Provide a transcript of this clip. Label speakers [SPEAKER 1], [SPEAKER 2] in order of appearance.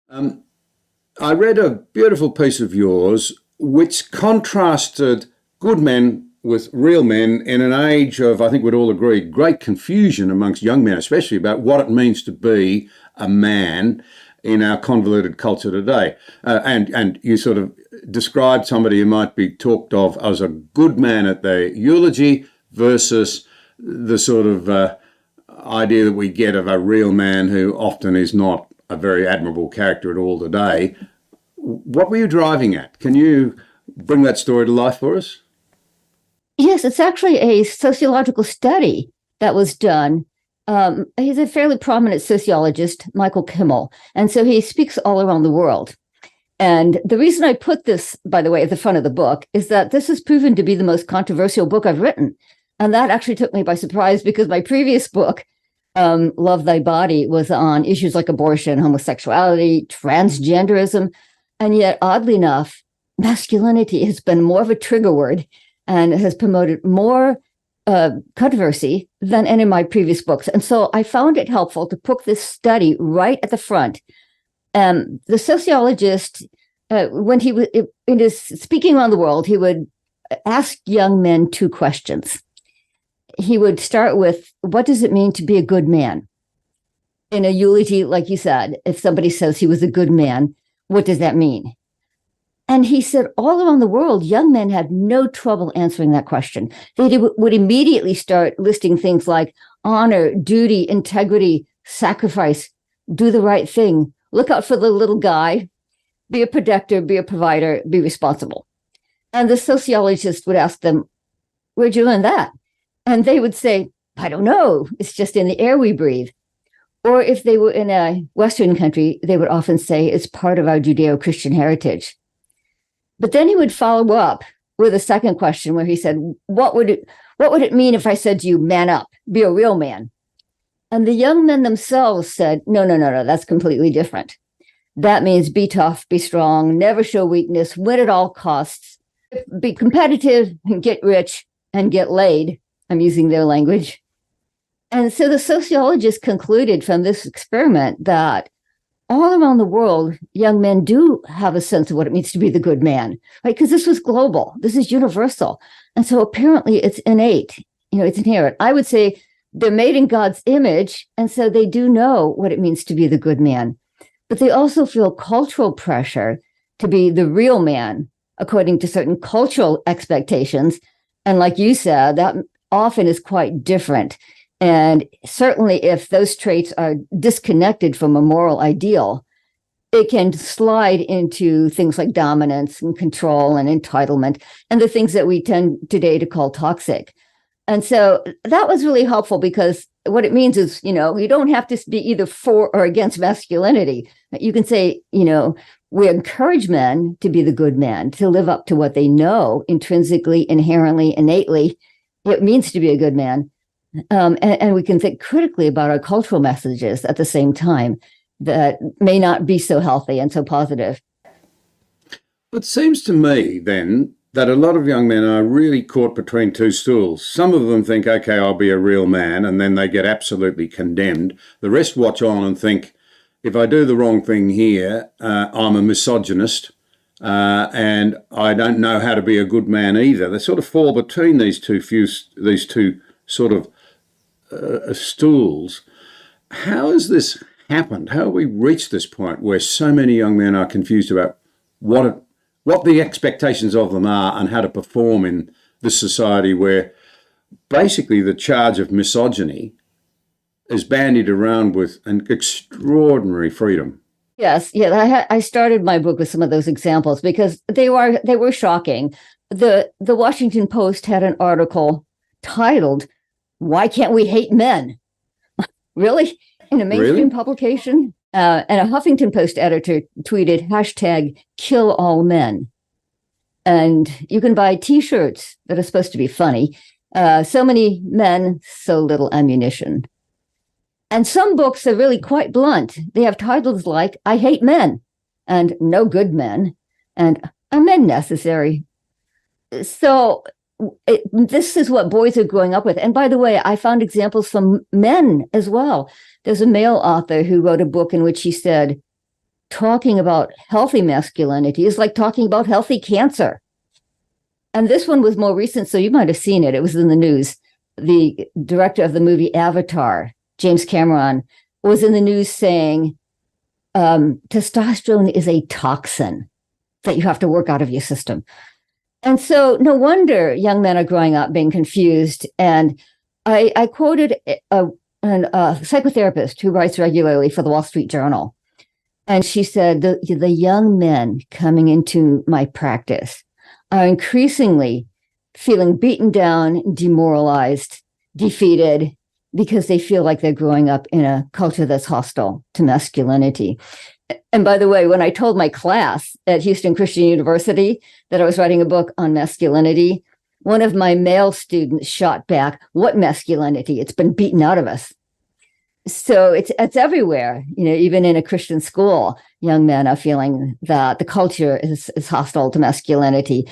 [SPEAKER 1] Um, I read a beautiful piece of yours which contrasted good men with real men in an age of, I think we'd all agree, great confusion amongst young men, especially about what it means to be a man in our convoluted culture today. And you sort of described somebody who might be talked of as a good man at the eulogy versus the sort of idea that we get of a real man who often is not a very admirable character at all today. What were you driving at? Can you bring that story to life for us?
[SPEAKER 2] Yes, it's actually a sociological study that was done. He's a fairly prominent sociologist, Michael Kimmel, and so he speaks all around the world. And the reason I put this, by the way, at the front of the book is that this has proven to be the most controversial book I've written. And that actually took me by surprise because my previous book, Love Thy Body, was on issues like abortion, homosexuality, transgenderism. And yet, oddly enough, masculinity has been more of a trigger word and has promoted more controversy than any of my previous books. And so I found it helpful to put this study right at the front. The sociologist, when he was in his speaking around the world, he would ask young men two questions. He would start with, what does it mean to be a good man? In a eulogy, like you said, if somebody says he was a good man, what does that mean? And he said all around the world, young men had no trouble answering that question. They would immediately start listing things like honor, duty, integrity, sacrifice, do the right thing, look out for the little guy, be a protector, be a provider, be responsible. And the sociologist would ask them, where'd you learn that? And they would say, I don't know. It's just in the air we breathe. Or if they were in a Western country, they would often say it's part of our Judeo-Christian heritage. But then he would follow up with a second question where he said, what would it mean if I said to you, man up, be a real man? And the young men themselves said, no, that's completely different. That means be tough, be strong, never show weakness, win at all costs, be competitive, get rich, and get laid. I'm using their language. And so the sociologists concluded from this experiment that all around the world, young men do have a sense of what it means to be the good man, right? Because this was global, this is universal. And so apparently it's innate, it's inherent. I would say they're made in God's image, and so they do know what it means to be the good man. But they also feel cultural pressure to be the real man, according to certain cultural expectations. And like you said, that often is quite different. And certainly if those traits are disconnected from a moral ideal, it can slide into things like dominance and control and entitlement and the things that we tend today to call toxic. And so that was really helpful because what it means is, you don't have to be either for or against masculinity. You can say, we encourage men to be the good man, to live up to what they know intrinsically, inherently, innately, it means to be a good man. And we can think critically about our cultural messages at the same time that may not be so healthy and so positive.
[SPEAKER 1] It seems to me then that a lot of young men are really caught between two stools. Some of them think, okay, I'll be a real man, and then they get absolutely condemned. The rest watch on and think, if I do the wrong thing here, I'm a misogynist, and I don't know how to be a good man either. They sort of fall between these two sort of stools. How has this happened? How have we reached this point where so many young men are confused about what the expectations of them are and how to perform in this society where basically the charge of misogyny is bandied around with an extraordinary freedom?
[SPEAKER 2] Yes, yeah. I started my book with some of those examples because they were shocking. The Washington Post had an article titled, "Why Can't We Hate Men?" Really? In a mainstream publication? And a Huffington Post editor tweeted, #kill all men. And you can buy T-shirts that are supposed to be funny. So many men, so little ammunition. And some books are really quite blunt. They have titles like, "I Hate Men," and "No Good Men," and "Are Men Necessary?" So this is what boys are growing up with. And by the way, I found examples from men as well. There's a male author who wrote a book in which he said, talking about healthy masculinity is like talking about healthy cancer. And this one was more recent, so you might have seen it. It was in the news. The director of the movie Avatar, James Cameron, was in the news saying testosterone is a toxin that you have to work out of your system. And so no wonder young men are growing up being confused. And I quoted a psychotherapist who writes regularly for the Wall Street Journal. And she said, the young men coming into my practice are increasingly feeling beaten down, demoralized, defeated, because they feel like they're growing up in a culture that's hostile to masculinity. And by the way, when I told my class at Houston Christian University that I was writing a book on masculinity, one of my male students shot back, "What masculinity? It's been beaten out of us." So it's everywhere, even in a Christian school, young men are feeling that the culture is hostile to masculinity.